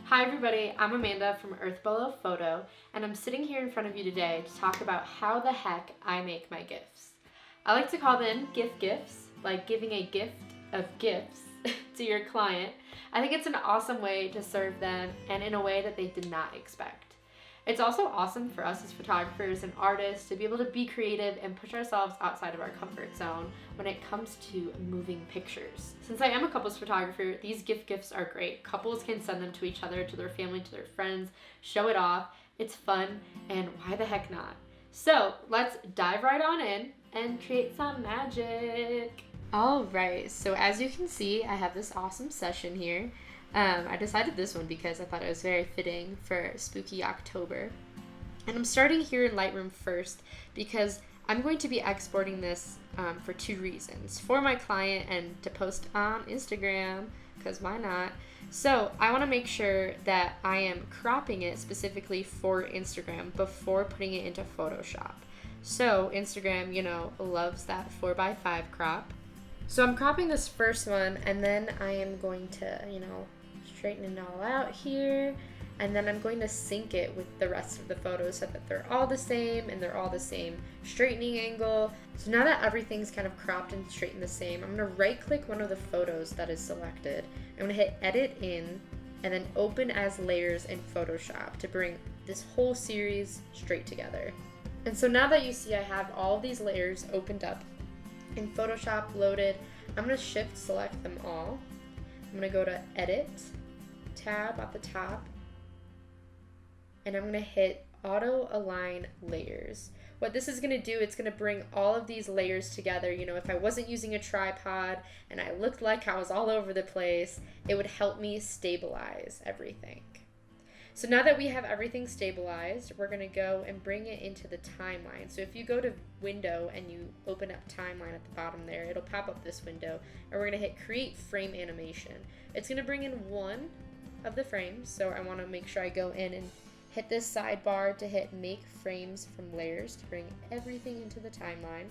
Hi everybody, I'm Amanda from Earth Below Photo, and I'm sitting here in front of you today to talk about how the heck I make my GIFs. I like to call them GIF gifts, like giving a gift of gifts to your client. I think it's an awesome way to serve them and in a way that they did not expect. It's also awesome for us as photographers and artists to be able to be creative and push ourselves outside of our comfort zone when it comes to moving pictures. Since I am a couples photographer, these gift gifts are great. Couples can send them to each other, to their family, to their friends, show it off. It's fun, and why the heck not? So let's dive right on in and create some magic. All right, so as you can see, I have this awesome session here. I decided this one because I thought it was very fitting for spooky October. And I'm starting here in Lightroom first because I'm going to be exporting this for two reasons. For my client and to post on Instagram, because why not? So I want to make sure that I am cropping it specifically for Instagram before putting it into Photoshop. So Instagram, loves that 4:5 crop. So I'm cropping this first one, and then I am going to, straighten it all out here, and then I'm going to sync it with the rest of the photos so that they're all the same and they're all the same straightening angle. So now that everything's kind of cropped and straightened the same, I'm going to right click one of the photos that is selected. I'm going to hit edit in and then open as layers in Photoshop to bring this whole series straight together. And so now that you see I have all these layers opened up in Photoshop loaded, I'm going to shift select them all. I'm going to go to edit, tab at the top, and I'm going to hit auto align layers. What this is going to do, it's going to bring all of these layers together. If I wasn't using a tripod and I looked like I was all over the place, it would help me stabilize everything. So now that we have everything stabilized, we're going to go and bring it into the timeline. So if you go to window and you open up timeline at the bottom there, it'll pop up this window, and we're going to hit create frame animation. It's going to bring in one of the frames, so I want to make sure I go in and hit this sidebar to hit make frames from layers to bring everything into the timeline.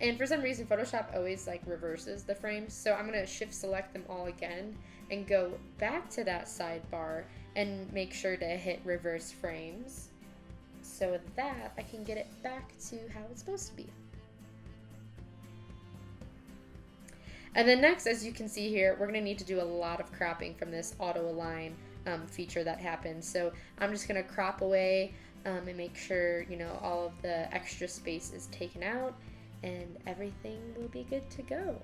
And for some reason Photoshop always reverses the frames, so I'm going to shift select them all again and go back to that sidebar and make sure to hit reverse frames so with that I can get it back to how it's supposed to be. And then next, as you can see here, we're going to need to do a lot of cropping from this auto align feature that happens. So I'm just going to crop away and make sure all of the extra space is taken out and everything will be good to go.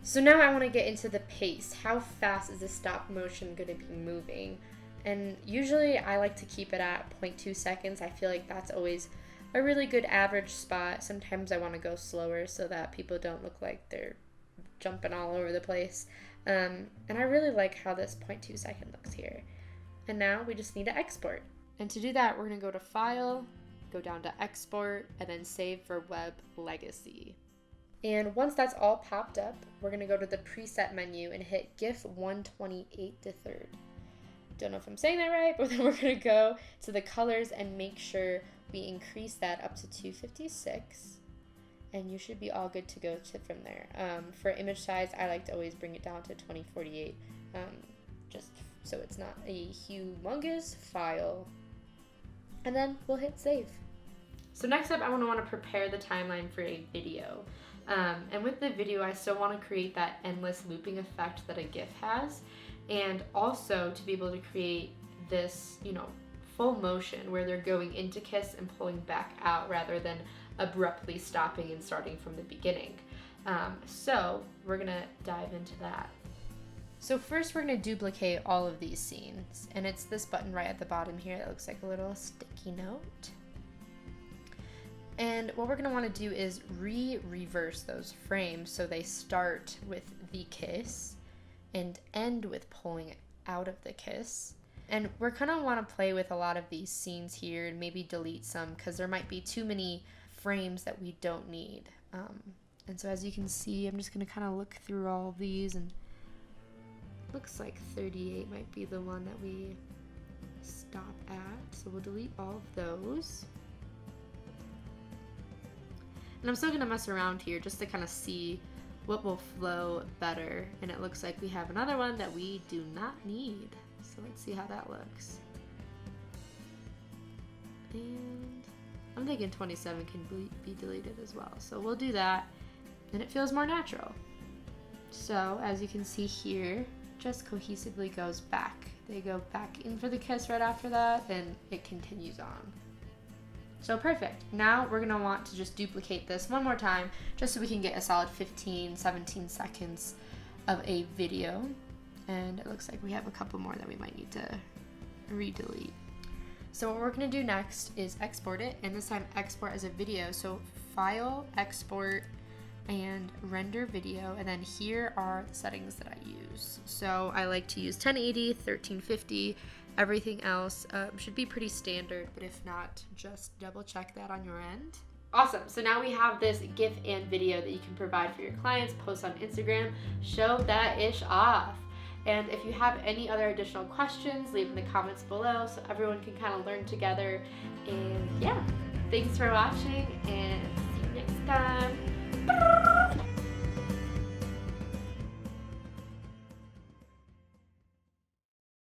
So now I want to get into the pace. How fast is the stop motion going to be moving? And usually I like to keep it at 0.2 seconds. I feel like that's always a really good average spot. Sometimes I want to go slower so that people don't look like they're jumping all over the place. And I really like how this 0.2 second looks here. And now we just need to export. And to do that, we're going to go to File, go down to Export, and then Save for Web Legacy. And once that's all popped up, we're going to go to the preset menu and hit GIF 128 to third. Don't know if I'm saying that right, but then we're going to go to the colors and make sure we increase that up to 256. And you should be all good to go from there. For image size, I like to always bring it down to 2048, just so it's not a humongous file. And then we'll hit save. So next up, I want to prepare the timeline for a video. And with the video, I still want to create that endless looping effect that a GIF has, and also to be able to create this, full motion where they're going into kiss and pulling back out rather than abruptly stopping and starting from the beginning. So we're gonna dive into that. So first we're gonna duplicate all of these scenes, and it's this button right at the bottom here that looks like a little sticky note. And what we're gonna wanna do is reverse those frames so they start with the kiss and end with pulling out of the kiss. And we're kind of want to play with a lot of these scenes here and maybe delete some because there might be too many frames that we don't need. And so as you can see, I'm just going to kind of look through all of these, and looks like 38 might be the one that we stop at. So we'll delete all of those. And I'm still going to mess around here just to kind of see what will flow better. And it looks like we have another one that we do not need. So let's see how that looks. And I'm thinking 27 can be deleted as well. So we'll do that, and it feels more natural. So as you can see here, just cohesively goes back. They go back in for the kiss right after that, and it continues on. So perfect. Now we're gonna want to just duplicate this one more time, just so we can get a solid 15, 17 seconds of a video. And it looks like we have a couple more that we might need to re-delete. So what we're gonna do next is export it, and this time export as a video. So File, Export, and Render Video, and then here are the settings that I use. So I like to use 1080, 1350, everything else should be pretty standard, but if not, just double check that on your end. Awesome, so now we have this GIF and video that you can provide for your clients, post on Instagram, show that ish off. And if you have any other additional questions, leave in the comments below so everyone can kind of learn together. And yeah, thanks for watching, and